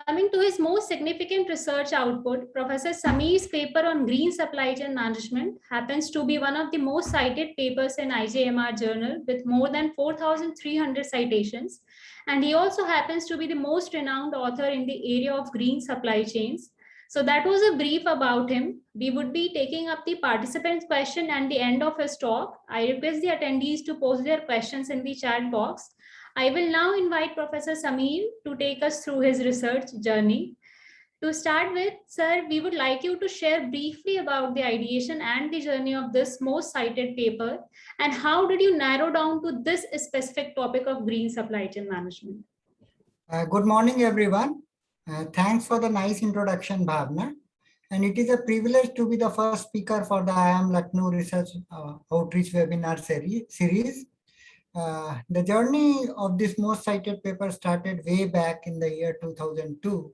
Coming to his most significant research output, Professor Sameer's paper on green supply chain management happens to be one of the most cited papers in IJMR journal with more than 4,300 citations. And he also happens to be the most renowned author in the area of green supply chains. So that was a brief about him. We would be taking up the participant's question at the end of his talk. I request the attendees to post their questions in the chat box. I will now invite Professor Sameer to take us through his research journey. To start with, sir, we would like you to share briefly about the ideation and the journey of this most cited paper, and how did you narrow down to this specific topic of green supply chain management? Good morning, everyone. Thanks for the nice introduction, Bhavna. And it is a privilege to be the first speaker for the IIM Lucknow Research Outreach Webinar series. The journey of this most cited paper started way back in the year 2002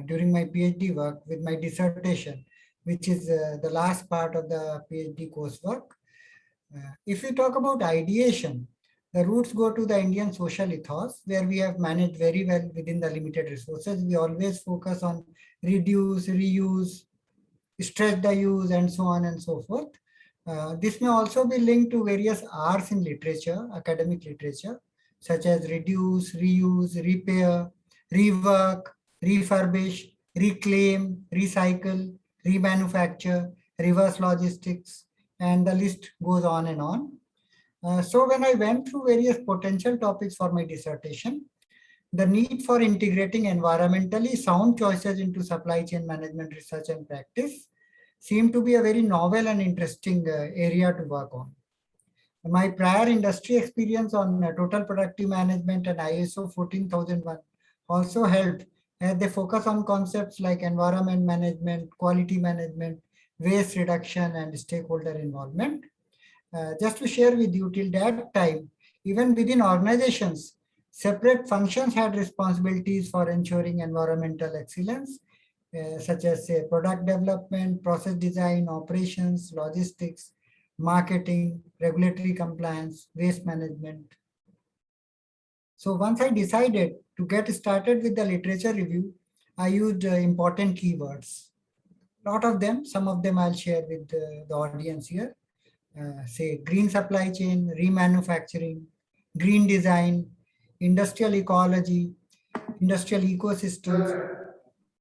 during my PhD work with my dissertation, which is the last part of the PhD coursework. If we talk about ideation, the roots go to the Indian social ethos, where we have managed very well within the limited resources. We always focus on reduce, reuse, stretch the use, and so on and so forth. This may also be linked to various R's in literature, academic literature, such as reduce, reuse, repair, rework, refurbish, reclaim, recycle, remanufacture, reverse logistics, and the list goes on and on. So when I went through various potential topics for my dissertation, the need for integrating environmentally sound choices into supply chain management research and practice seemed to be a very novel and interesting area to work on. My prior industry experience on total productive management and ISO 14001 also helped as they focus on concepts like environment management, quality management, waste reduction, and stakeholder involvement. Just to share with you, till that time, even within organizations, separate functions had responsibilities for ensuring environmental excellence, such as say, product development, process design, operations, logistics, marketing, regulatory compliance, waste management. So once I decided to get started with the literature review, I used important keywords. A lot of them, some of them I'll share with the audience here. Say green supply chain, remanufacturing, green design, industrial ecology, industrial ecosystems,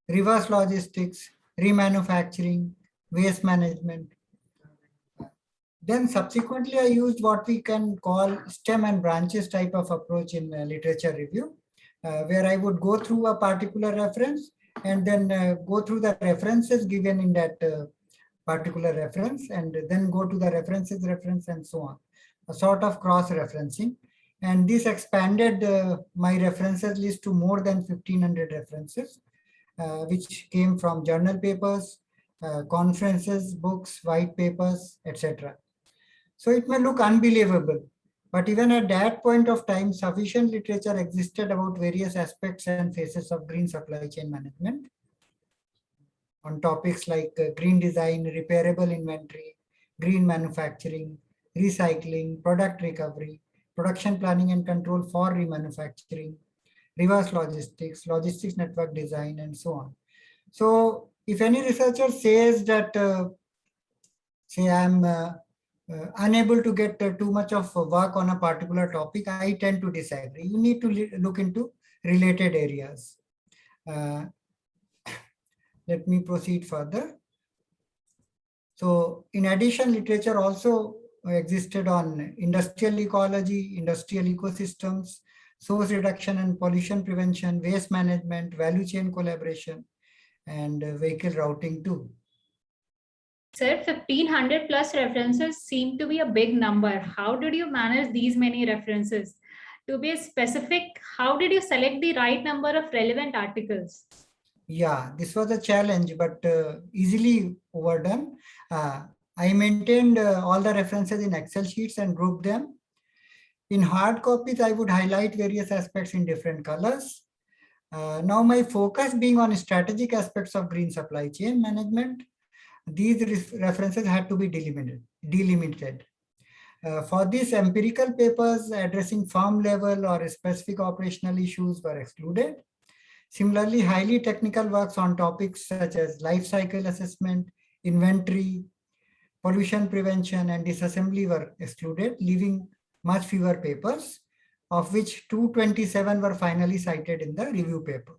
reverse logistics, remanufacturing, waste management. Then subsequently, I used what we can call stem and branches type of approach in literature review, where I would go through a particular reference and then go through the references given in that particular reference, and then go to the references reference and so on, a sort of cross-referencing. And this expanded my references list to more than 1,500 references, which came from journal papers, conferences, books, white papers, etc. So it may look unbelievable, but even at that point of time, sufficient literature existed about various aspects and phases of green supply chain management on topics like green design, repairable inventory, green manufacturing, recycling, product recovery, production planning and control for remanufacturing, reverse logistics, logistics network design, and so on. So if any researcher says that, say I'm unable to get too much of work on a particular topic, I tend to disagree. You need to look into related areas. Let me proceed further. So in addition, literature also existed on industrial ecology, industrial ecosystems, source reduction and pollution prevention, waste management, value chain collaboration, and vehicle routing too. Sir, 1,500 plus references seem to be a big number. How did you manage these many references? To be specific, how did you select the right number of relevant articles? Yeah, this was a challenge, but easily overdone. I maintained all the references in Excel sheets and grouped them. In hard copies, I would highlight various aspects in different colors. Now my focus being on strategic aspects of green supply chain management, these references had to be delimited. For these empirical papers addressing firm level or specific operational issues were excluded. Similarly, highly technical works on topics such as life cycle assessment, inventory, pollution prevention, and disassembly were excluded, leaving much fewer papers, of which 227 were finally cited in the review paper.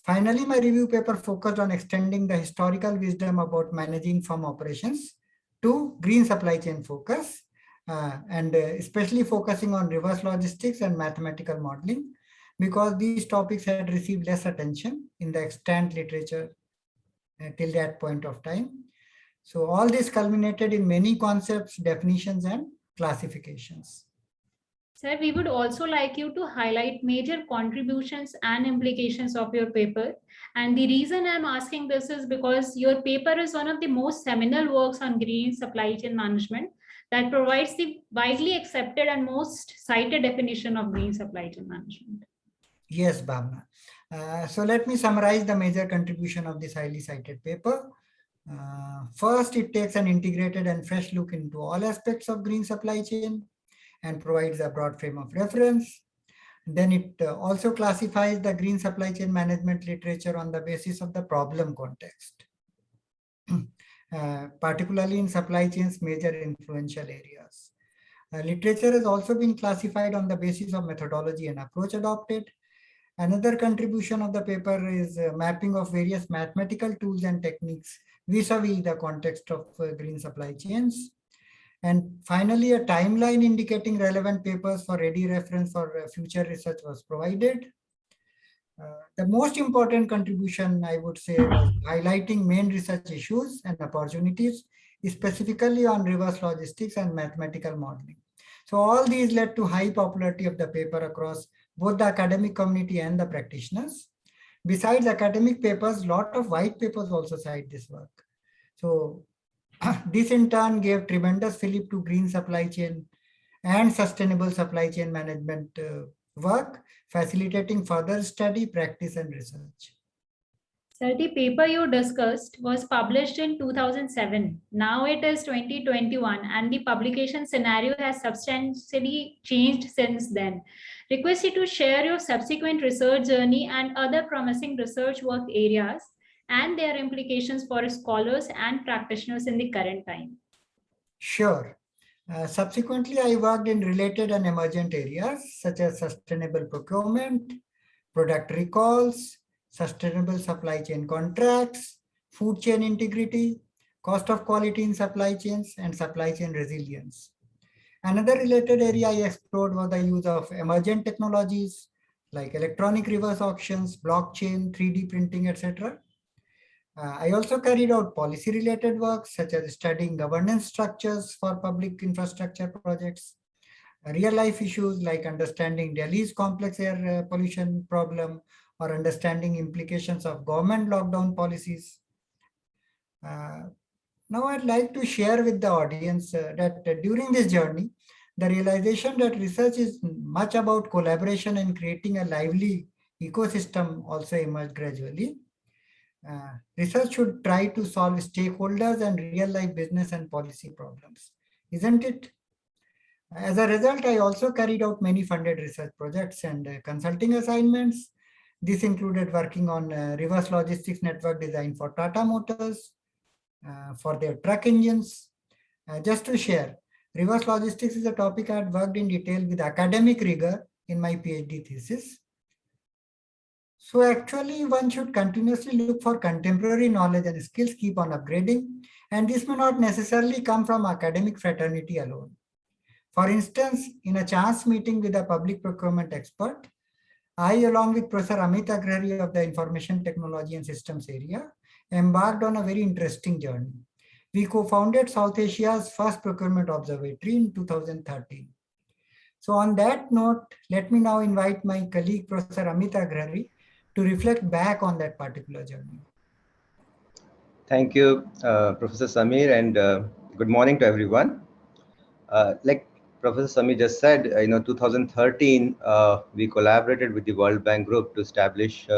Finally, my review paper focused on extending the historical wisdom about managing firm operations to green supply chain focus, and especially focusing on reverse logistics and mathematical modeling, because these topics had received less attention in the extant literature till that point of time. So all this culminated in many concepts, definitions, and classifications. Sir, we would also like you to highlight major contributions and implications of your paper. And the reason I'm asking this is because your paper is one of the most seminal works on green supply chain management that provides the widely accepted and most cited definition of green supply chain management. Yes, Bhavna. So let me summarize the major contribution of this highly cited paper. First, it takes an integrated and fresh look into all aspects of green supply chain and provides a broad frame of reference. Then it also classifies the green supply chain management literature on the basis of the problem context, particularly in supply chain's major influential areas. Literature has also been classified on the basis of methodology and approach adopted. Another contribution of the paper is mapping of various mathematical tools and techniques vis-a-vis the context of green supply chains. And finally, a timeline indicating relevant papers for ready reference for future research was provided. The most important contribution, I would say, was highlighting main research issues and opportunities, specifically on reverse logistics and mathematical modeling. So all these led to high popularity of the paper across both the academic community and the practitioners. Besides academic papers, a lot of white papers also cite this work. So this in turn gave tremendous fillip to green supply chain and sustainable supply chain management work, facilitating further study, practice, and research. Sir, the paper you discussed was published in 2007. Now it is 2021 and the publication scenario has substantially changed since then. Request you to share your subsequent research journey and other promising research work areas and their implications for scholars and practitioners in the current time. Sure. Subsequently, I worked in related and emergent areas such as sustainable procurement, product recalls, sustainable supply chain contracts, food chain integrity, cost of quality in supply chains, and supply chain resilience. Another related area I explored was the use of emergent technologies like electronic reverse auctions, blockchain, 3D printing, etc. I also carried out policy-related work such as studying governance structures for public infrastructure projects, real-life issues like understanding Delhi's complex air pollution problem or understanding implications of government lockdown policies. Now I'd like to share with the audience that during this journey, the realization that research is much about collaboration and creating a lively ecosystem also emerged gradually. Research should try to solve stakeholders and real-life business and policy problems, isn't it? As a result, I also carried out many funded research projects and consulting assignments. This included working on reverse logistics network design for Tata Motors, for their truck engines. Just to share, reverse logistics is a topic I had worked in detail with academic rigor in my PhD thesis. So actually, one should continuously look for contemporary knowledge and skills, keep on upgrading, and this may not necessarily come from academic fraternity alone. For instance, in a chance meeting with a public procurement expert, I, along with Professor Amit Agrari of the Information Technology and Systems area, embarked on a very interesting journey. We co-founded South Asia's first procurement observatory in 2013. So on that note, let me now invite my colleague, Professor Amit Agrari, to reflect back on that particular journey. Thank you, Professor Samir, and good morning to everyone. Like Professor Samir just said, 2013, we collaborated with the World Bank Group to establish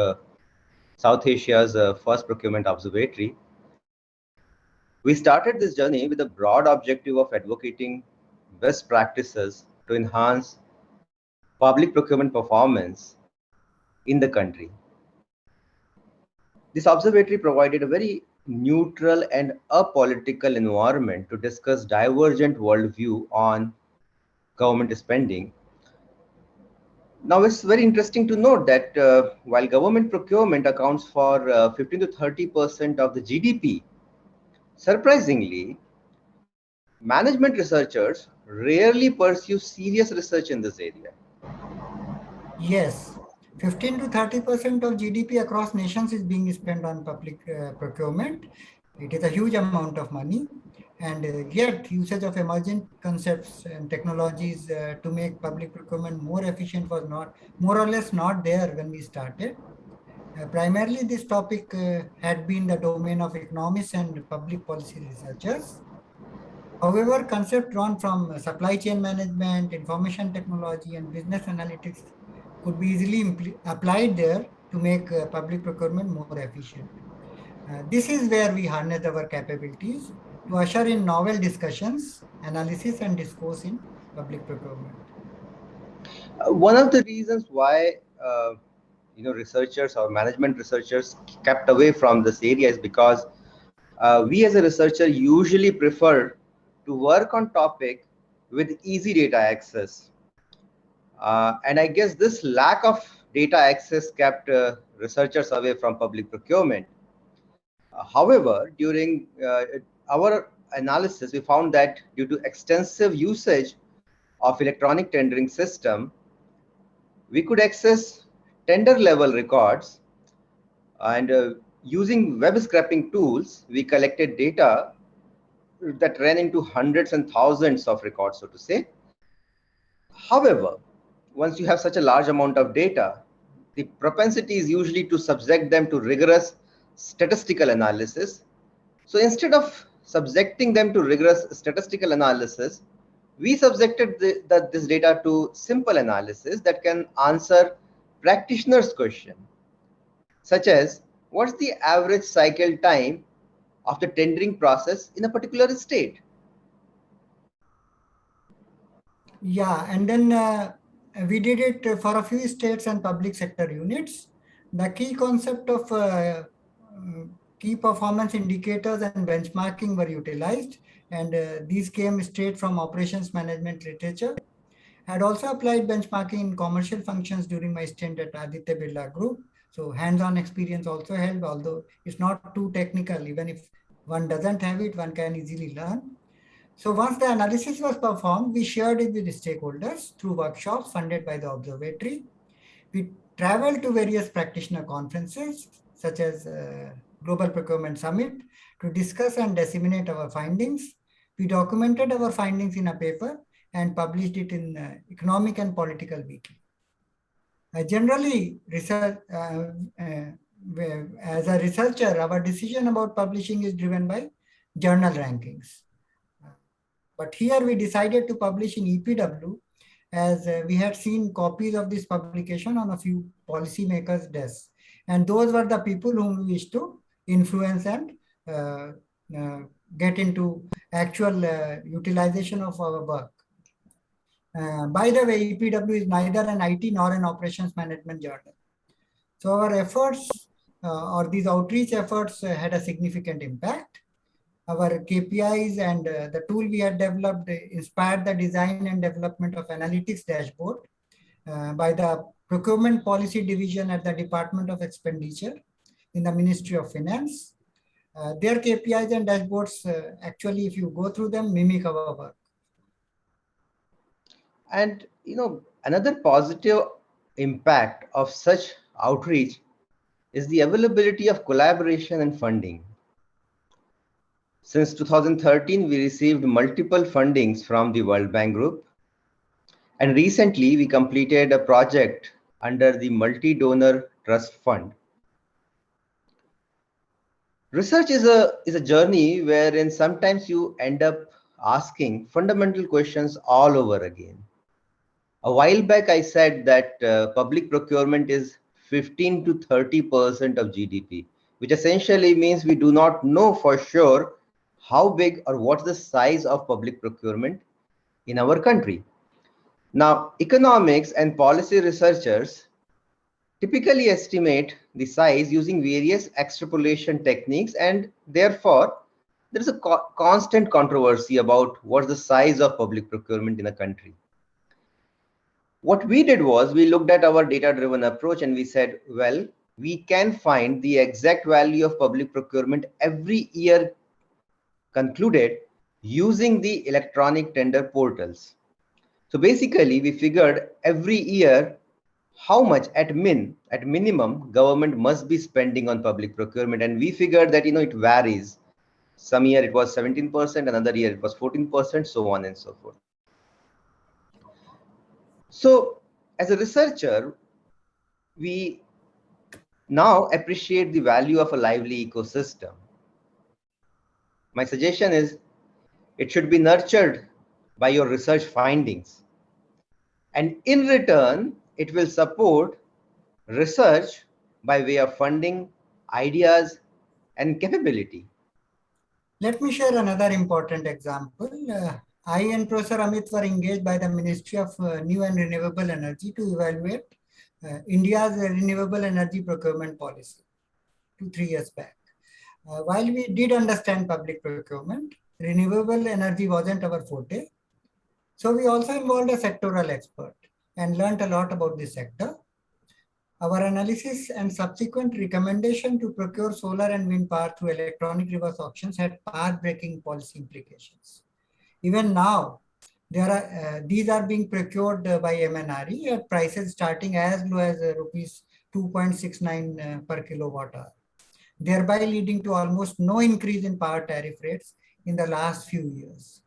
South Asia's first procurement observatory. We started this journey with a broad objective of advocating best practices to enhance public procurement performance in the country. This observatory provided a very neutral and apolitical environment to discuss divergent worldview on government spending. Now, it's very interesting to note that while government procurement accounts for 15 to 30% of the GDP, surprisingly, management researchers rarely pursue serious research in this area. Yes, 15 to 30% of GDP across nations is being spent on public procurement. It is a huge amount of money, and yet usage of emergent concepts and technologies to make public procurement more efficient was not more or less not there when we started. Primarily, this topic had been the domain of economists and public policy researchers. However, concepts drawn from supply chain management, information technology, and business analytics could be easily applied there to make public procurement more efficient. This is where we harness our capabilities to usher in novel discussions, analysis, and discourse in public procurement. One of the reasons why researchers or management researchers kept away from this area is because we as a researcher usually prefer to work on topic with easy data access. And I guess this lack of data access kept researchers away from public procurement. However, during our analysis, we found that due to extensive usage of electronic tendering system, we could access tender level records, and using web scraping tools, we collected data that ran into hundreds and thousands of records, so to say. However, once you have such a large amount of data, the propensity is usually to subject them to rigorous statistical analysis. So instead of subjecting them to rigorous statistical analysis, we subjected this data to simple analysis that can answer practitioners' question, such as what's the average cycle time of the tendering process in a particular state? Yeah, and then we did it for a few states and public sector units. The key concept of key performance indicators and benchmarking were utilized, and these came straight from operations management literature. I had also applied benchmarking in commercial functions during my stint at Aditya Birla Group. So hands-on experience also helped, although it's not too technical. Even if one doesn't have it, one can easily learn. So once the analysis was performed, we shared it with the stakeholders through workshops funded by the observatory. We traveled to various practitioner conferences, such as Global Procurement Summit, to discuss and disseminate our findings. We documented our findings in a paper and published it in Economic and Political Weekly. Generally, research, as a researcher, our decision about publishing is driven by journal rankings. But here we decided to publish in EPW as we had seen copies of this publication on a few policymakers' desks. And those were the people whom we wished to influence and get into actual utilization of our work. By the way, EPW is neither an IT nor an operations management journal. So our efforts or these outreach efforts had a significant impact. Our KPIs and the tool we had developed inspired the design and development of analytics dashboard by the Procurement Policy Division at the Department of Expenditure in the Ministry of Finance. Their KPIs and dashboards, actually, if you go through them, mimic our work. And another positive impact of such outreach is the availability of collaboration and funding. Since 2013, we received multiple fundings from the World Bank Group. And recently, we completed a project under the Multi-Donor Trust Fund. Research is a journey wherein sometimes you end up asking fundamental questions all over again. A while back, I said that public procurement is 15 to 30% of GDP, which essentially means we do not know for sure how big or what's the size of public procurement in our country. Now, economics and policy researchers typically estimate the size using various extrapolation techniques, and therefore there is a constant controversy about what's the size of public procurement in a country. What we did was we looked at our data-driven approach and we said, well, we can find the exact value of public procurement every year concluded using the electronic tender portals. So basically, we figured every year how much at minimum government must be spending on public procurement, and we figured that it varies. Some year it was 17%, another year it was 14%, so on and so forth. So as a researcher, we now appreciate the value of a lively ecosystem. My suggestion is it should be nurtured by your research findings, and in return it will support research by way of funding, ideas, and capability. Let me share another important example. I and Professor Amit were engaged by the Ministry of New and Renewable Energy to evaluate India's renewable energy procurement policy 2-3 years back. While we did understand public procurement, renewable energy wasn't our forte. So we also involved a sectoral expert and learned a lot about this sector. Our analysis and subsequent recommendation to procure solar and wind power through electronic reverse auctions had path-breaking policy implications. Even now, these are being procured by MNRE at prices starting as low as rupees 2.69 per kilowatt hour, thereby leading to almost no increase in power tariff rates in the last few years.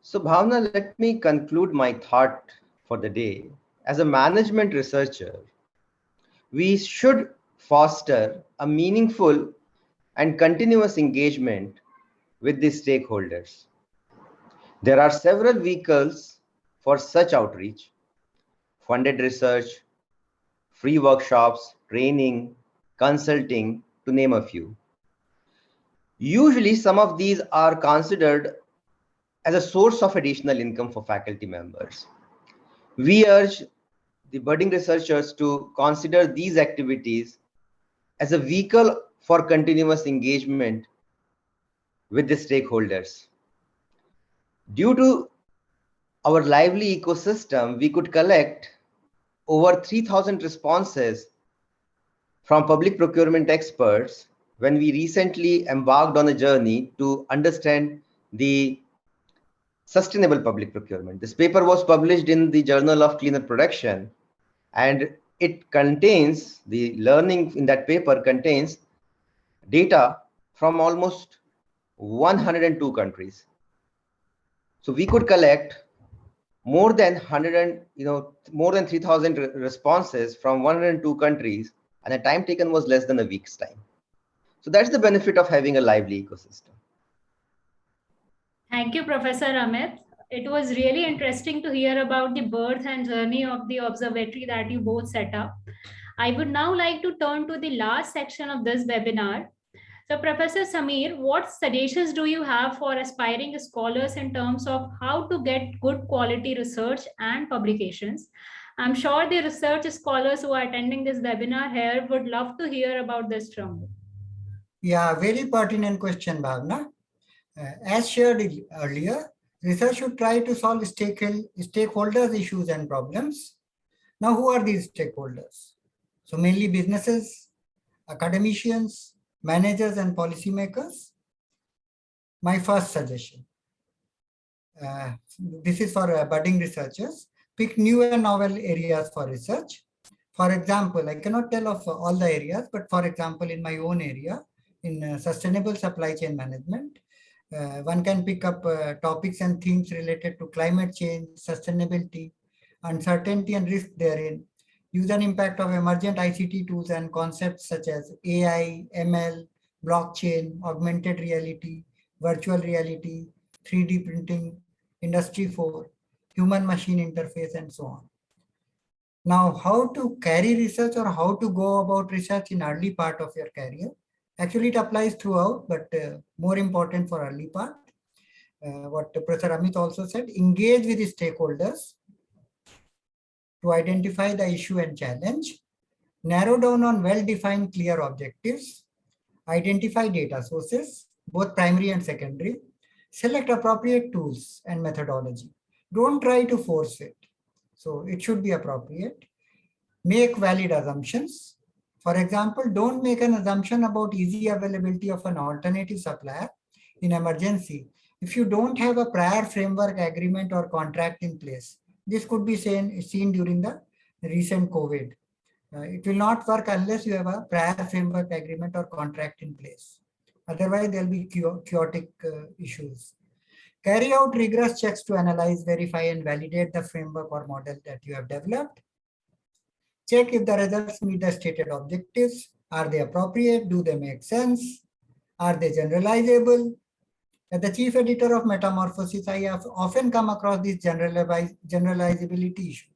So Bhavna, let me conclude my thought for the day. As a management researcher, we should foster a meaningful and continuous engagement with the stakeholders. There are several vehicles for such outreach: funded research, free workshops, training, consulting, to name a few. Usually, some of these are considered as a source of additional income for faculty members. We urge the budding researchers to consider these activities as a vehicle for continuous engagement with the stakeholders. Due to our lively ecosystem, we could collect over 3,000 responses from public procurement experts when we recently embarked on a journey to understand the sustainable public procurement. This paper was published in the Journal of Cleaner Production, and it contains, the learning in that paper contains data from almost 102 countries. So we could collect more than 3,000 responses from 102 countries, and the time taken was less than a week's time. So that's the benefit of having a lively ecosystem. Thank you, Professor Amit. It was really interesting to hear about the birth and journey of the observatory that you both set up. I would now like to turn to the last section of this webinar. So Professor Samir, what suggestions do you have for aspiring scholars in terms of how to get good quality research and publications? I'm sure the research scholars who are attending this webinar here would love to hear about this from you. Yeah, very pertinent question, Bhavna. As shared earlier, research should try to solve stakeholders' issues and problems. Now, who are these stakeholders? So mainly businesses, academicians, managers, and policymakers. My first suggestion, this is for budding researchers, pick new and novel areas for research. For example, I cannot tell of all the areas, but for example, in my own area, in sustainable supply chain management, one can pick up topics and themes related to climate change, sustainability, uncertainty and risk therein, use and impact of emergent ICT tools and concepts such as AI, ML, blockchain, augmented reality, virtual reality, 3D printing, Industry 4, human-machine interface, and so on. Now, how to carry research or how to go about research in early part of your career? Actually, it applies throughout, but more important for early part. What Professor Amit also said, engage with the stakeholders. to identify the issue and challenge, narrow down on well-defined clear objectives, identify data sources, both primary and secondary, select appropriate tools and methodology. Don't try to force it. So it should be appropriate. Make valid assumptions. For example, don't make an assumption about easy availability of an alternative supplier in emergency if you don't have a prior framework agreement or contract in place. This could be seen during the recent COVID. It will not work unless you have a prior framework agreement or contract in place. Otherwise, there will be chaotic issues. Carry out rigorous checks to analyze, verify, and validate the framework or model that you have developed. Check if the results meet the stated objectives. Are they appropriate? Do they make sense? Are they generalizable? As the chief editor of Metamorphosis, I have often come across this generalizability issue,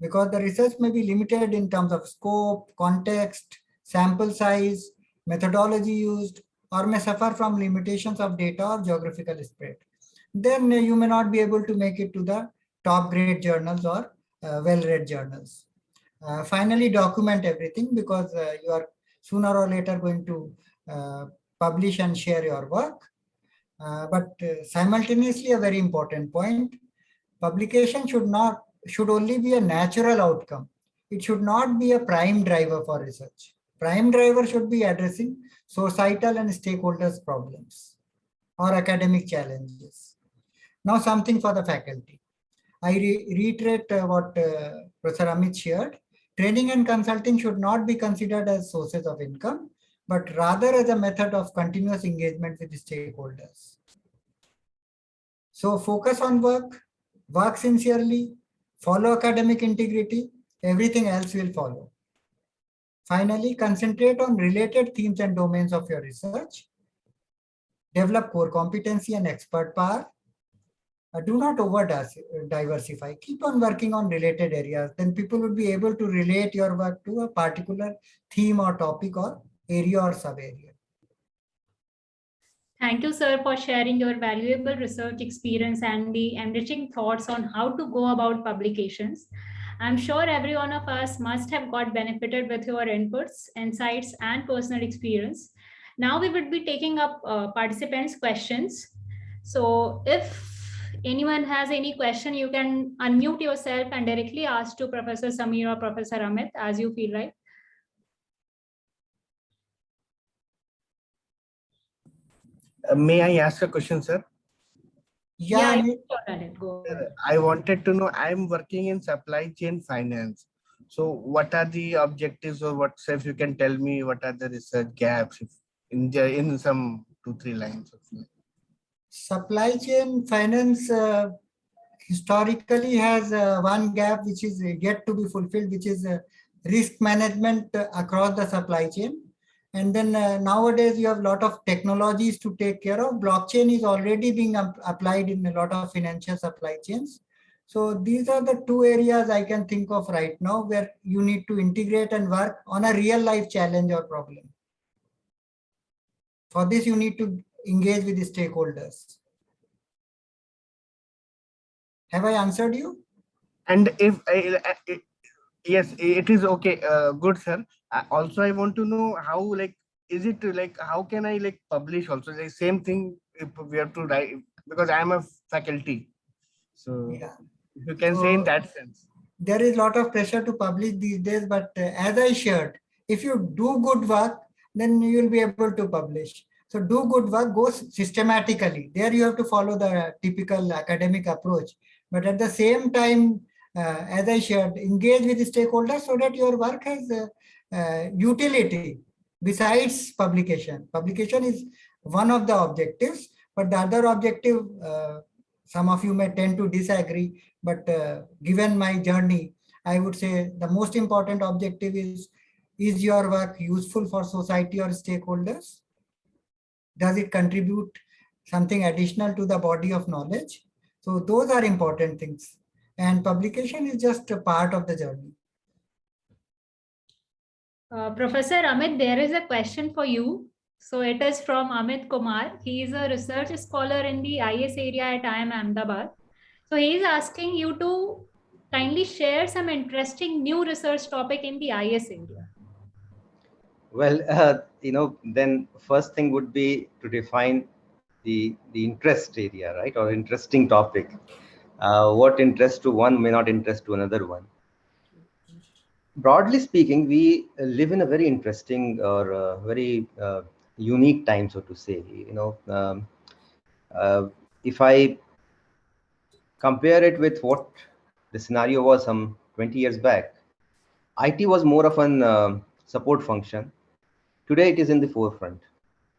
because the research may be limited in terms of scope, context, sample size, methodology used, or may suffer from limitations of data or geographical spread. Then you may not be able to make it to the top grade journals or well-read journals. Finally, document everything, because you are sooner or later going to publish and share your work. But simultaneously, a very important point, publication should only be a natural outcome. It should not be a prime driver for research. Prime driver should be addressing societal and stakeholders' problems or academic challenges. Now, something for the faculty. I reiterate what Professor Amit shared. Training and consulting should not be considered as sources of income, but rather as a method of continuous engagement with the stakeholders. So focus on work sincerely, follow academic integrity, everything else will follow. Finally, concentrate on related themes and domains of your research. Develop core competency and expert power. Do not over diversify. Keep on working on related areas. Then people would be able to relate your work to a particular theme or topic or area or sub-area. Thank you, sir, for sharing your valuable research experience and the enriching thoughts on how to go about publications. I'm sure every one of us must have got benefited with your inputs, insights, and personal experience. Now we would be taking up participants' questions. So if anyone has any question, you can unmute yourself and directly ask to Professor Samir or Professor Amit as you feel right. May I ask a question, sir? Yeah, Go ahead. I wanted to know, I'm working in supply chain finance. So what are the objectives, or what, if you can tell me what are the research gaps in some 2-3 lines? Supply chain finance historically has one gap which is yet to be fulfilled, which is risk management across the supply chain. And then nowadays you have a lot of technologies to take care of. Blockchain is already being applied in a lot of financial supply chains. So these are the two areas I can think of right now where you need to integrate and work on a real life challenge or problem. For this, you need to engage with the stakeholders. Have I answered you? And if yes, it is okay. Good, sir. Also, I want to know how, like, is it like, how can I like publish also the same thing if we have to write, because I am a faculty. So yeah, if you can say in that sense. There is a lot of pressure to publish these days, but as I shared, if you do good work, then you will be able to publish. So do good work, go systematically. There you have to follow the typical academic approach. But at the same time, as I shared, engage with the stakeholders so that your work has utility besides publication. Publication is one of the objectives, but the other objective, some of you may tend to disagree, but given my journey, I would say the most important objective is your work useful for society or stakeholders? Does it contribute something additional to the body of knowledge? So those are important things. And publication is just a part of the journey. Professor Amit, there is a question for you. So it is from Amit Kumar. He is a research scholar in the IS area at IIM Ahmedabad. So he is asking you to kindly share some interesting new research topic in the IS India. Well, then first thing would be to define the interest area, right, or interesting topic. What interests to one may not interest to another one. Broadly speaking, we live in a very interesting or very unique time, so to say. If I compare it with what the scenario was some 20 years back, IT was more of an support function. Today, it is in the forefront.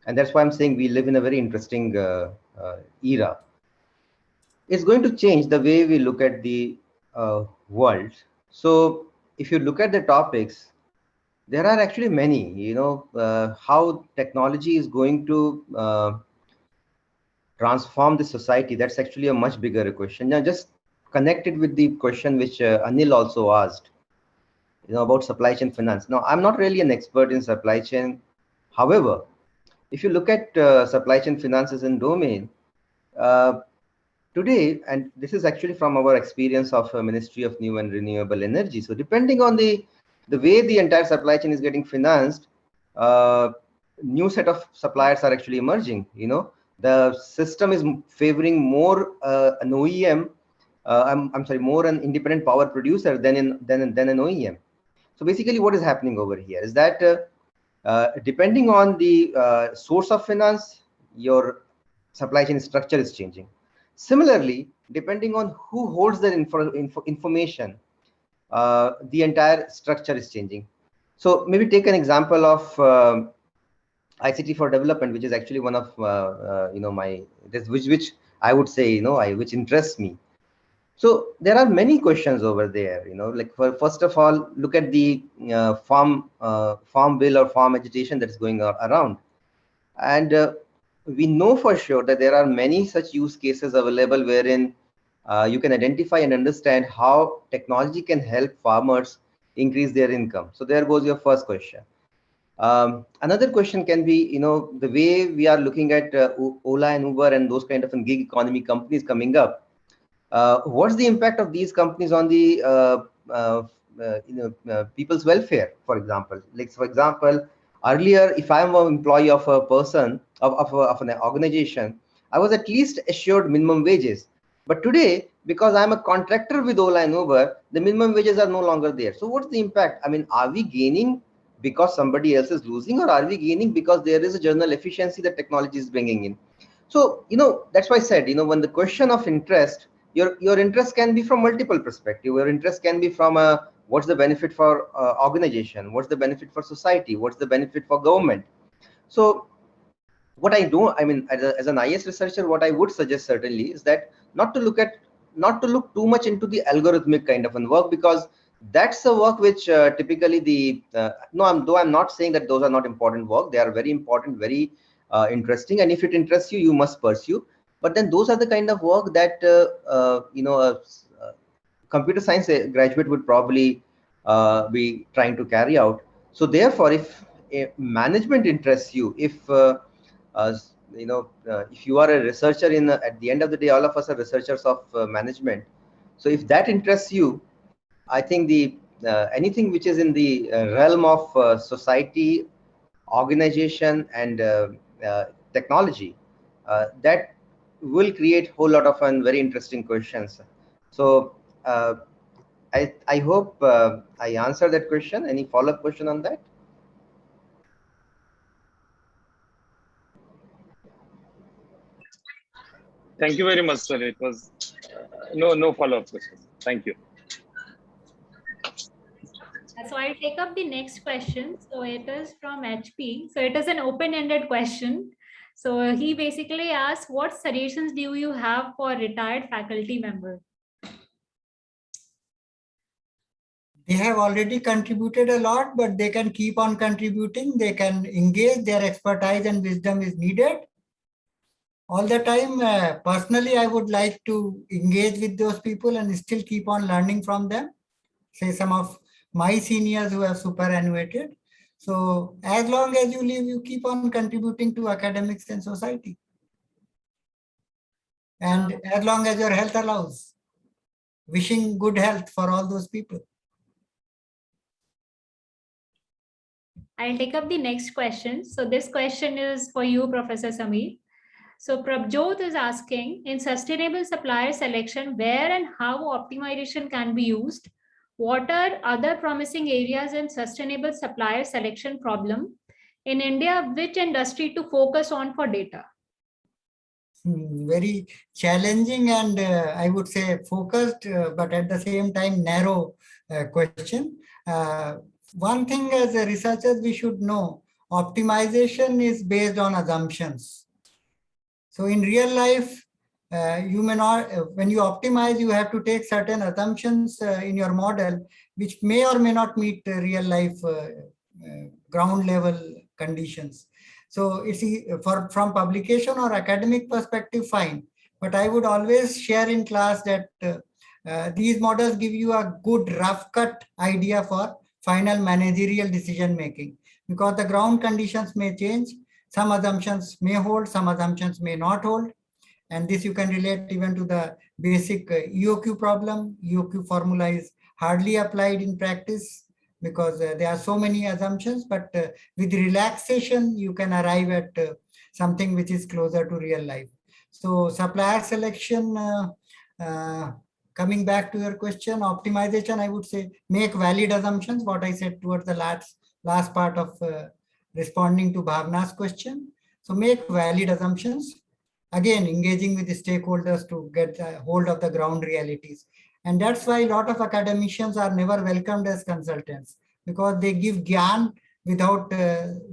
And that's why I'm saying we live in a very interesting era. It's going to change the way we look at the world. So if you look at the topics, there are actually many, how technology is going to transform the society. That's actually a much bigger question. Now, just connected with the question which Anil also asked, about supply chain finance. Now, I'm not really an expert in supply chain. However, if you look at supply chain finances and domain, today, and this is actually from our experience of Ministry of New and Renewable Energy. So depending on the way the entire supply chain is getting financed, new set of suppliers are actually emerging. The system is favoring more an OEM. I'm sorry, more an independent power producer than an OEM. So basically, what is happening over here is that depending on the source of finance, your supply chain structure is changing. Similarly, depending on who holds that information, the entire structure is changing. So maybe take an example of ICT for development, which is actually one of which I would say which interests me. So there are many questions over there. Like first of all, look at the farm bill or farm agitation that is going around, and we know for sure that there are many such use cases available wherein you can identify and understand how technology can help farmers increase their income. So there goes your first question. Another question can be, the way we are looking at Ola and Uber and those kind of gig economy companies coming up. What's the impact of these companies on the people's welfare, for example? Like, for example, earlier, if I'm an employee of a person, of an organization, I was at least assured minimum wages. But today, because I'm a contractor with Ola and Uber, the minimum wages are no longer there. So what's the impact? I mean, are we gaining because somebody else is losing, or are we gaining because there is a general efficiency that technology is bringing in? So, that's why I said, when the question of interest, your interest can be from multiple perspectives. Your interest can be from what's the benefit for organization, what's the benefit for society, what's the benefit for government. So what I do, I mean, as an IS researcher, what I would suggest certainly is that not to look too much into the algorithmic kind of work, because that's a work which typically though I'm not saying that those are not important work. They are very important, very interesting, and if it interests you, you must pursue. But then those are the kind of work that a computer science graduate would probably be trying to carry out. So therefore, if management interests you, if if you are a researcher at the end of the day, all of us are researchers of management. So if that interests you, I think the anything which is in the realm of society, organization, and technology, that will create a whole lot of very interesting questions. So I hope I answered that question. Any follow-up question on that? Thank you very much, sir. It was no follow-up question. Thank you. So I'll take up the next question. So it is from HP. So it is an open-ended question. So he basically asks, what suggestions do you have for retired faculty members? They have already contributed a lot, but they can keep on contributing. They can engage. Their expertise and wisdom is needed all the time. Personally, I would like to engage with those people and still keep on learning from them. Say some of my seniors who have superannuated. So as long as you live, you keep on contributing to academics and society. And as long as your health allows. wishing good health for all those people. I'll take up the next question. So this question is for you, Professor Sameer. So Prabjot is asking, in sustainable supplier selection, where and how optimization can be used? What are other promising areas in sustainable supplier selection problem? In India, which industry to focus on for data? Very challenging and I would say focused, but at the same time narrow question. One thing as a researchers we should know, optimization is based on assumptions. So in real life, you may not, when you optimize, you have to take certain assumptions in your model, which may or may not meet real life ground level conditions. So it's from publication or academic perspective, fine. But I would always share in class that these models give you a good rough cut idea for final managerial decision making, because the ground conditions may change. Some assumptions may hold, some assumptions may not hold. And this you can relate even to the basic EOQ problem. EOQ formula is hardly applied in practice because there are so many assumptions, but with relaxation, you can arrive at something which is closer to real life. So supplier selection, coming back to your question, optimization, I would say make valid assumptions, what I said towards the last part of responding to Bhavna's question. So make valid assumptions, again, engaging with the stakeholders to get a hold of the ground realities. And that's why a lot of academicians are never welcomed as consultants, because they give gyan without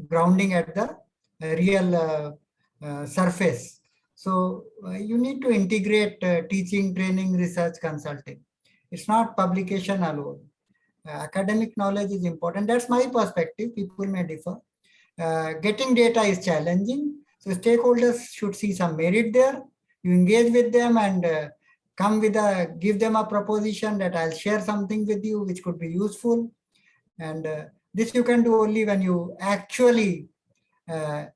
grounding at the real surface. So you need to integrate teaching, training, research, consulting. It's not publication alone. Academic knowledge is important. That's my perspective. People may differ. Getting data is challenging. So stakeholders should see some merit there. You engage with them and give them a proposition that I'll share something with you which could be useful. And this you can do only when you actually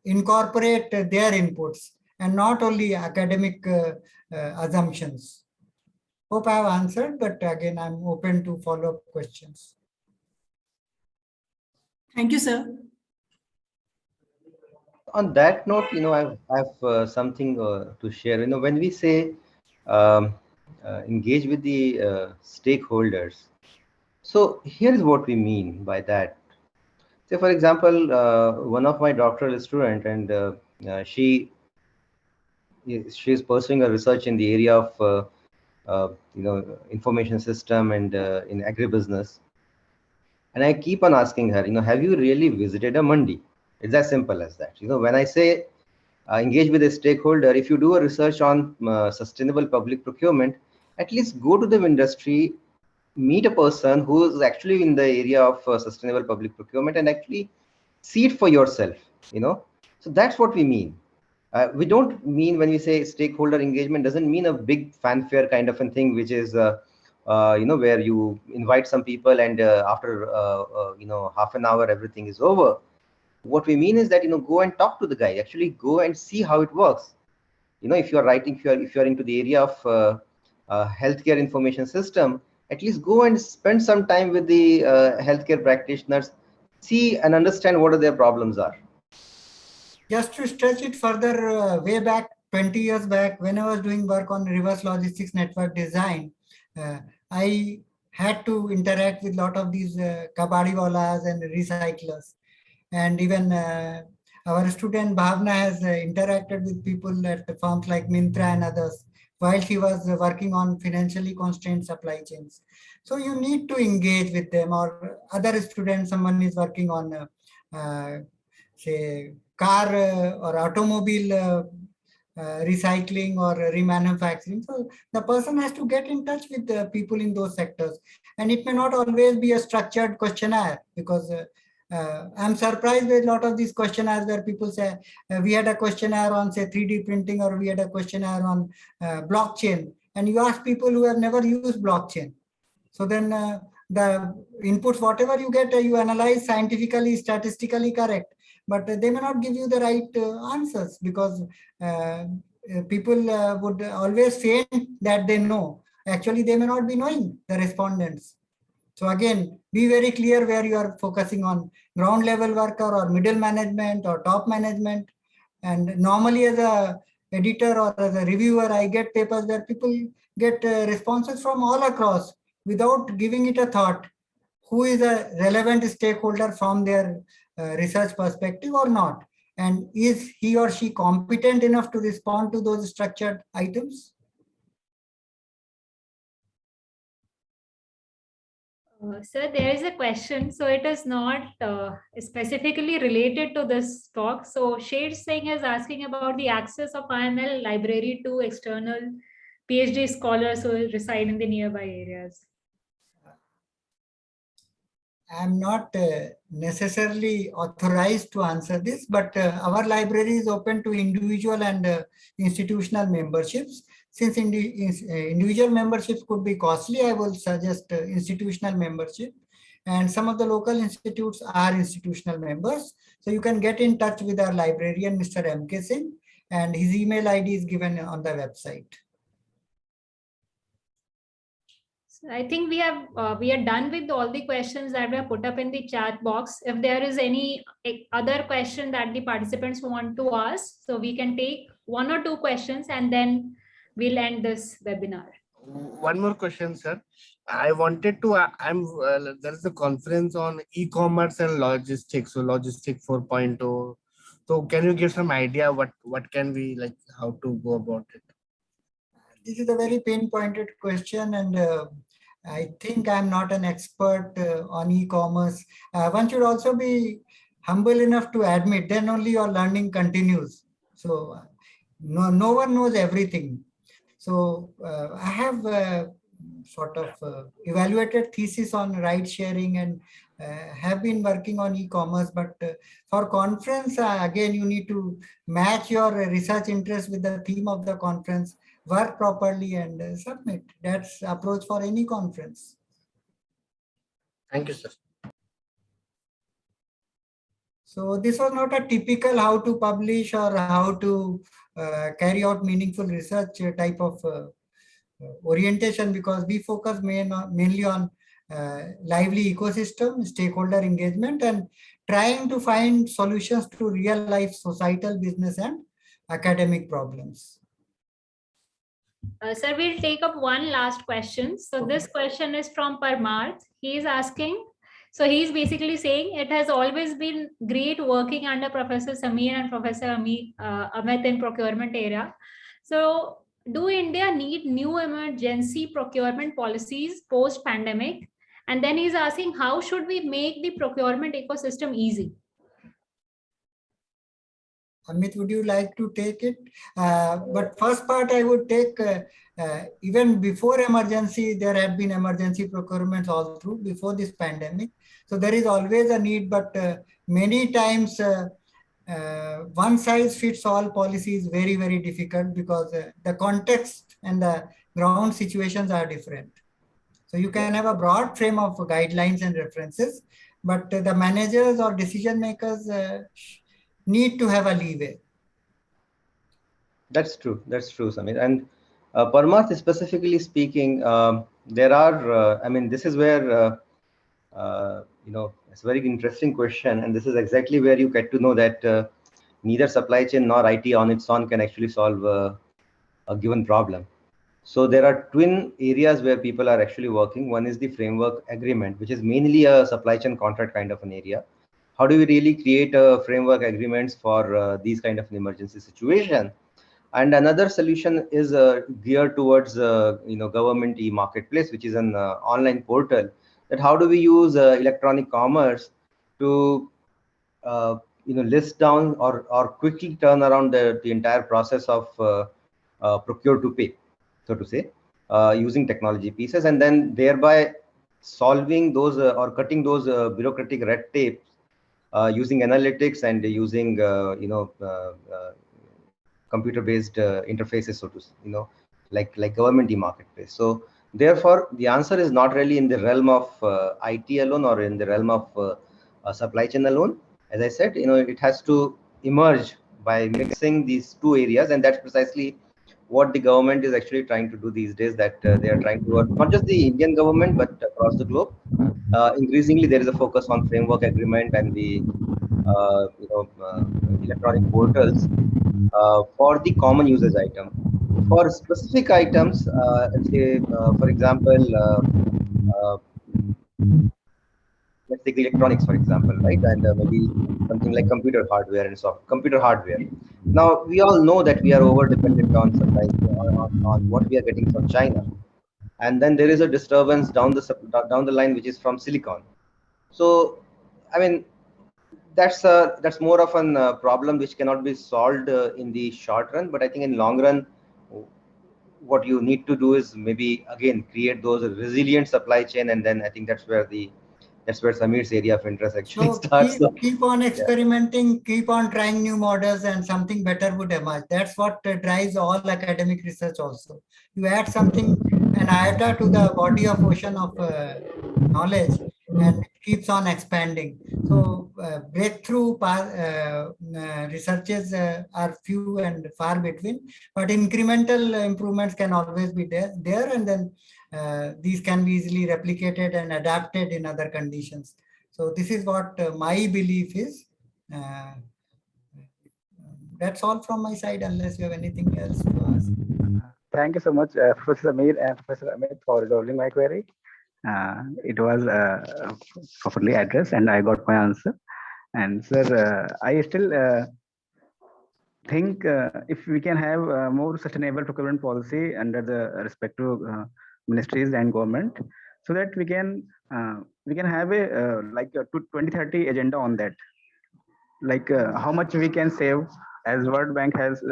incorporate their inputs and not only academic assumptions. Hope I have answered, but again, I'm open to follow-up questions. Thank you, sir. On that note, I have something to share. When we say engage with the stakeholders, so here's what we mean by that. Say, for example, one of my doctoral student, and she is pursuing a research in the area of information system and in agribusiness. And I keep on asking her, have you really visited a mandi? It's as simple as that. When I say engage with a stakeholder, if you do a research on sustainable public procurement, at least go to the industry, meet a person who is actually in the area of sustainable public procurement and actually see it for yourself, So that's what we mean. We don't mean, when we say stakeholder engagement, doesn't mean a big fanfare kind of a thing, which is where you invite some people and after half an hour everything is over. What we mean is that go and talk to the guy, actually go and see how it works. If you're writing, if you're into the area of healthcare information system, at least go and spend some time with the healthcare practitioners, see and understand what their problems are. Just to stretch it further, way back 20 years back, when I was doing work on reverse logistics network design, I had to interact with a lot of these kabadiwalas and recyclers. And even our student Bhavna has interacted with people at the firms like Myntra and others while she was working on financially constrained supply chains. So you need to engage with them, or other students, someone is working on, say, car or automobile recycling or remanufacturing. So the person has to get in touch with the people in those sectors. And it may not always be a structured questionnaire, because I'm surprised with a lot of these questionnaires where people say, we had a questionnaire on, say, 3D printing, or we had a questionnaire on blockchain. And you ask people who have never used blockchain. So then the inputs, whatever you get, you analyze scientifically, statistically correct. But they may not give you the right answers, because people would always feign that they know. actually they may not be knowing, the respondents. So again, be very clear where you are focusing on ground level worker or middle management or top management. And normally as a editor or as a reviewer, I get papers where people get responses from all across without giving it a thought. Who is a relevant stakeholder from their research perspective or not? And is he or she competent enough to respond to those structured items? Sir, there is a question. So it is not specifically related to this talk. So Sher Singh is asking about the access of IML library to external PhD scholars who reside in the nearby areas. I'm not necessarily authorized to answer this, but our library is open to individual and institutional memberships. Since individual memberships could be costly, I will suggest institutional membership. And some of the local institutes are institutional members. So you can get in touch with our librarian, Mr. M.K. Singh, and his email ID is given on the website. I think we are done with all the questions that were put up in the chat box. If there is any other question that the participants want to ask, so we can take one or two questions and then we'll end this webinar. One more question, sir. I wanted to, there is a conference on e-commerce and logistics, so Logistic 4.0. So can you give some idea what can we, like, how to go about it? This is a very pinpointed question, and I think I'm not an expert on e-commerce. One should also be humble enough to admit, then only your learning continues. So no one knows everything. So I have sort of evaluated thesis on ride sharing and have been working on e-commerce, but for conference, again, you need to match your research interest with the theme of the conference, work properly and submit. That's approach for any conference. Thank you, sir. So this was not a typical how to publish or how to carry out meaningful research type of orientation, because we focus mainly on lively ecosystem, stakeholder engagement, and trying to find solutions to real life societal, business and academic problems. Sir, we'll take up one last question. So this question is from Parmarth. He is asking, so he's basically saying it has always been great working under Professor Sameer and Professor Amit in procurement area. So do India need new emergency procurement policies post-pandemic? And then he's asking, how should we make the procurement ecosystem easy? Amit, would you like to take it? But first part I would take, even before emergency, there had been emergency procurements all through before this pandemic. So there is always a need, but many times one size fits all policy is very, very difficult because the context and the ground situations are different. So you can have a broad frame of guidelines and references, but the managers or decision makers need to have a leeway. That's true, Samir. And Parmarth, specifically speaking, there are, I mean, this is where, it's a very interesting question. And this is exactly where you get to know that neither supply chain nor IT on its own can actually solve a given problem. So there are twin areas where people are actually working. One is the framework agreement, which is mainly a supply chain contract kind of an area. How do we really create a framework agreements for these kind of an emergency situation? And another solution is geared towards government e-marketplace, which is an online portal. That how do we use electronic commerce to list down or quickly turn around the entire process of procure to pay, so to say, using technology pieces, and then thereby solving those or cutting those bureaucratic red tapes using analytics and using computer-based interfaces, so to like government e-marketplace. So therefore, the answer is not really in the realm of IT alone or in the realm of supply chain alone. As I said, it has to emerge by mixing these two areas, and that's precisely what the government is actually trying to do these days, that they are trying to work, not just the Indian government, but across the globe. Increasingly, there is a focus on framework agreement and the electronic portals for the common usage item. For specific items, let's say, for example, uh, let's take the electronics, for example, right? And maybe something like computer hardware and computer hardware. Now, we all know that we are over dependent on supplies on what we are getting from China. And then there is a disturbance down the line, which is from silicon. So, I mean, that's more of an problem which cannot be solved in the short run. But I think in long run, what you need to do is maybe again create those resilient supply chain, and then I think that's where Sameer's area of interest actually So starts. keep on experimenting, keep on trying new models, and something better would emerge. That's what drives all academic research also. You add something, an iota to the body of ocean of knowledge, and it keeps on expanding. So breakthrough researches are few and far between, but incremental improvements can always be there, and then these can be easily replicated and adapted in other conditions. So this is what my belief is. That's all from my side, unless you have anything else to ask. Thank you so much, Professor Sameer and Professor Amit, for resolving my query. It was properly addressed, and I got my answer. And sir, I still think if we can have more sustainable procurement policy under the respective ministries and government, so that we can have a like a 2030 agenda on that, like how much we can save, as World Bank has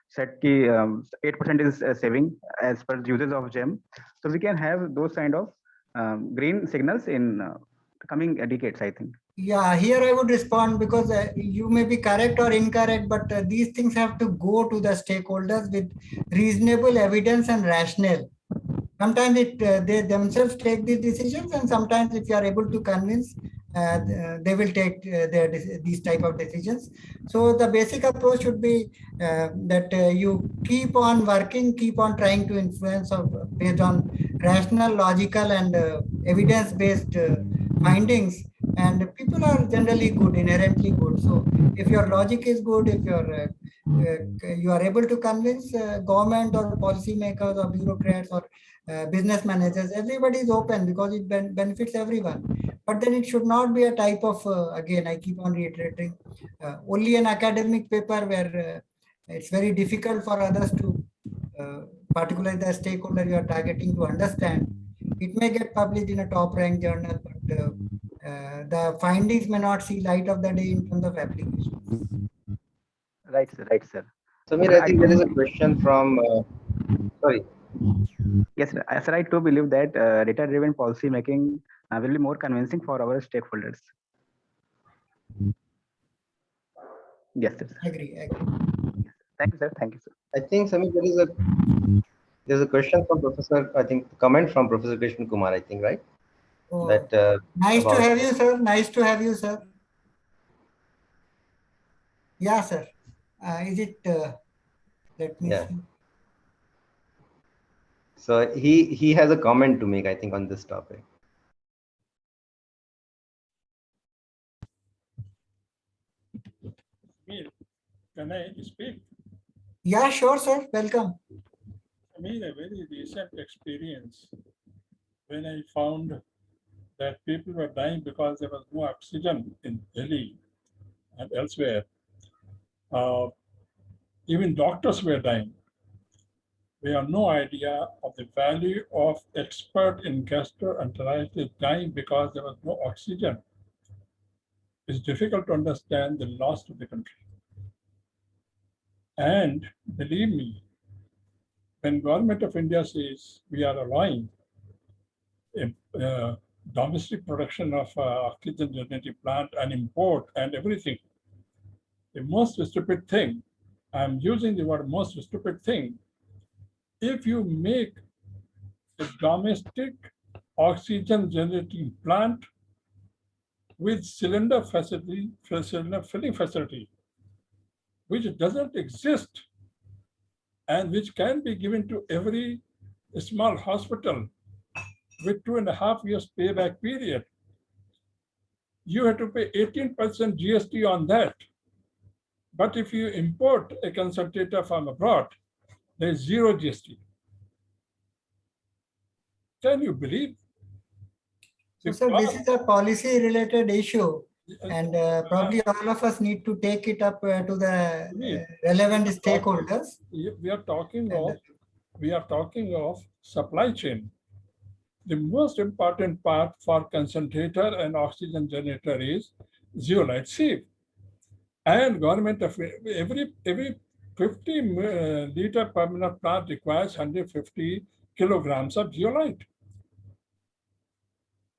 said 8% is saving as per the usage of GEM. So we can have those kind of green signals in coming decades, I think. Yeah, here I would respond, because you may be correct or incorrect, but these things have to go to the stakeholders with reasonable evidence and rationale. Sometimes they themselves take these decisions, and sometimes if you are able to convince, they will take these type of decisions. So the basic approach should be that you keep on working, keep on trying to influence based on rational, logical, and evidence-based findings. And people are generally good, inherently good. So if your logic is good, if you are able to convince government or policymakers or bureaucrats or business managers, everybody is open, because it benefits everyone. But then it should not be a type of, again, I keep on reiterating, only an academic paper where it's very difficult for others to, particularly the stakeholder you are targeting, to understand. It may get published in a top ranked journal, but the findings may not see light of the day in terms of application. Right, sir. Right, sir. Sameer, I think there is a question from. Sorry. Yes, sir. Sir, I too believe that data-driven policy making will be more convincing for our stakeholders. Yes, sir. Agree. Thank you, sir. Thank you, sir. I think Sameer, there's a question from Professor. I think comment from Professor Krishna Kumar. I think, right? Oh, That nice to have you, sir. Nice to have you, sir. Yeah, sir. Is it? Let me see. So he has a comment to make, I think, on this topic. Can I speak? Yeah, sure, sir. Welcome. I mean, a very recent experience when I found that people were dying because there was no oxygen in Delhi and elsewhere. Even doctors were dying. We have no idea of the value of expert in gastroenteritis dying because there was no oxygen. It's difficult to understand the loss to the country. And believe me, when Government of India says we are allowing domestic production of oxygen generating plant and import and everything, the most stupid thing, I'm using the word most stupid thing, if you make a domestic oxygen generating plant with cylinder filling facility, which doesn't exist and which can be given to every small hospital with 2.5 years payback period, you have to pay 18% GST on that. But if you import a concentrator from abroad, there is zero GST. Can you believe? So, sir, this is a policy related issue, and probably all of us need to take it up to the relevant stakeholders. We are talking of supply chain. The most important part for concentrator and oxygen generator is zeolite sieve. And government of every 50 liter per minute plant requires 150 kilograms of zeolite.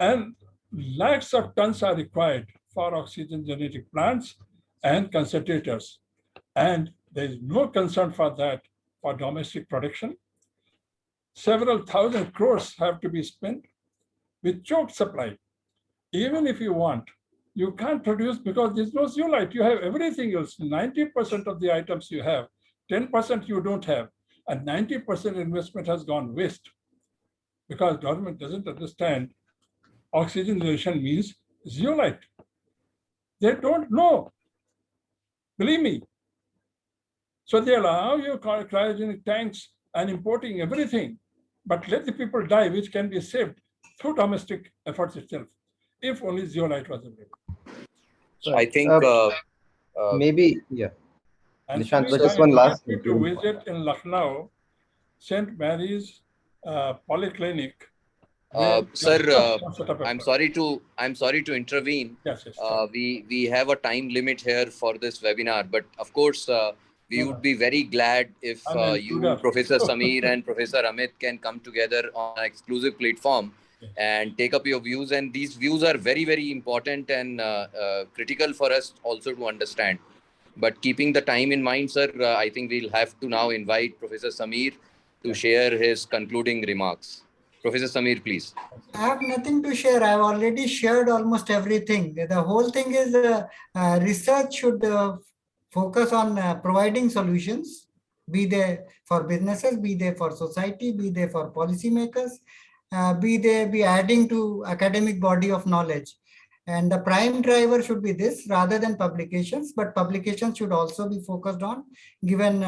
And lakhs of tons are required for oxygen generating plants and concentrators. And there is no concern for that for domestic production. Several thousand crores have to be spent with choked supply. Even if you want, you can't produce because there's no zeolite. You have everything else. 90% of the items you have, 10% you don't have, and 90% investment has gone waste because government doesn't understand oxygen generation means zeolite. They don't know. Believe me. So they allow you cryogenic tanks and importing everything, but let the people die, which can be saved through domestic efforts itself, if only zeolite was available. So I think maybe, yeah. And Nishant, so just one last thing. To visit in Lucknow, St. Mary's Polyclinic. Sir, I'm sorry to intervene. Yes, yes. We have a time limit here for this webinar, but of course we would be very glad if you, Professor Sameer and Professor Amit can come together on an exclusive platform and take up your views. And these views are very, very important and critical for us also to understand. But keeping the time in mind, sir, I think we'll have to now invite Professor Sameer to share his concluding remarks. Professor Sameer, please. I have nothing to share. I've already shared almost everything. The whole thing is research should focus on providing solutions, be they for businesses, be they for society, be they for policymakers, be adding to academic body of knowledge. And the prime driver should be this rather than publications, but publications should also be focused on, given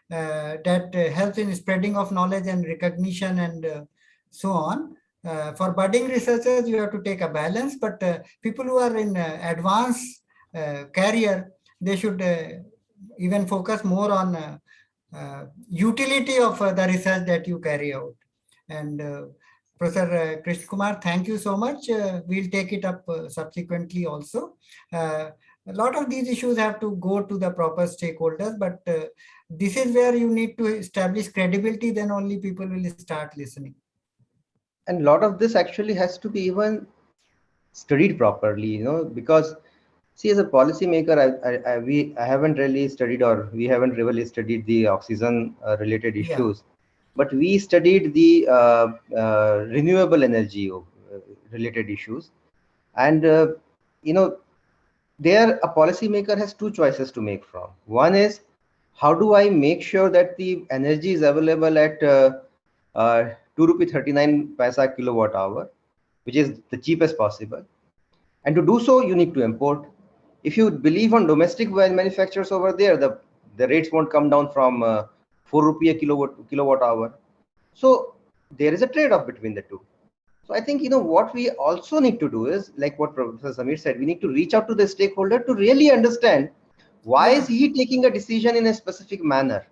that helps in spreading of knowledge and recognition and so on. For budding researchers, you have to take a balance, but people who are in advanced career, they should even focus more on utility of the research that you carry out. And Professor Krishna Kumar, thank you so much. We'll take it up subsequently also. A lot of these issues have to go to the proper stakeholders, but this is where you need to establish credibility, then only people will start listening. And a lot of this actually has to be even studied properly, because see, as a policymaker, I haven't really studied, or we haven't really studied the oxygen related issues, but we studied the renewable energy related issues. And, there a policymaker has two choices to make from. One is, how do I make sure that the energy is available at 2 rupee 39 paisa kilowatt hour, which is the cheapest possible. And to do so, you need to import. If you believe on domestic manufacturers over there, the rates won't come down from 4 rupee a kilowatt hour. So there is a trade-off between the two. So I think, what we also need to do is, like what Professor Sameer said, we need to reach out to the stakeholder to really understand why is he taking a decision in a specific manner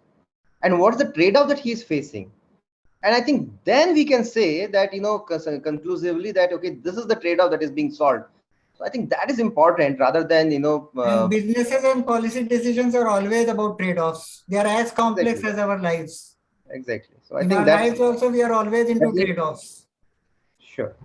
and what's the trade-off that he is facing. And I think then we can say that, conclusively that, okay, this is the trade-off that is being solved. So I think that is important rather than, and businesses and policy decisions are always about trade-offs. They are as complex as our lives. Exactly. So I in think our lives also, we are always into trade-offs. Sure.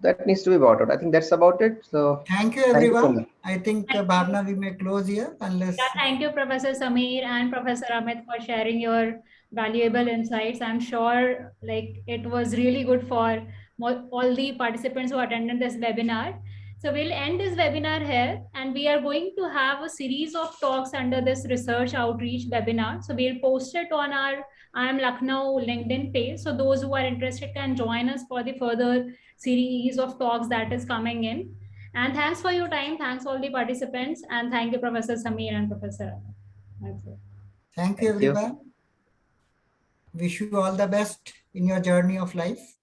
That needs to be brought out. I think that's about it. So thank you, everyone. I think, Bhavna, we may close here unless. Yeah, thank you, Professor Sameer and Professor Amit, for sharing your valuable insights. I'm sure it was really good for all the participants who attended this webinar. So we'll end this webinar here, and we are going to have a series of talks under this research outreach webinar. So we'll post it on our IIM Lucknow LinkedIn page. So those who are interested can join us for the further series of talks that is coming in. And thanks for your time. Thanks all the participants. And thank you, Professor Sameer and Professor. That's it. Thank you, everyone. Wish you all the best in your journey of life.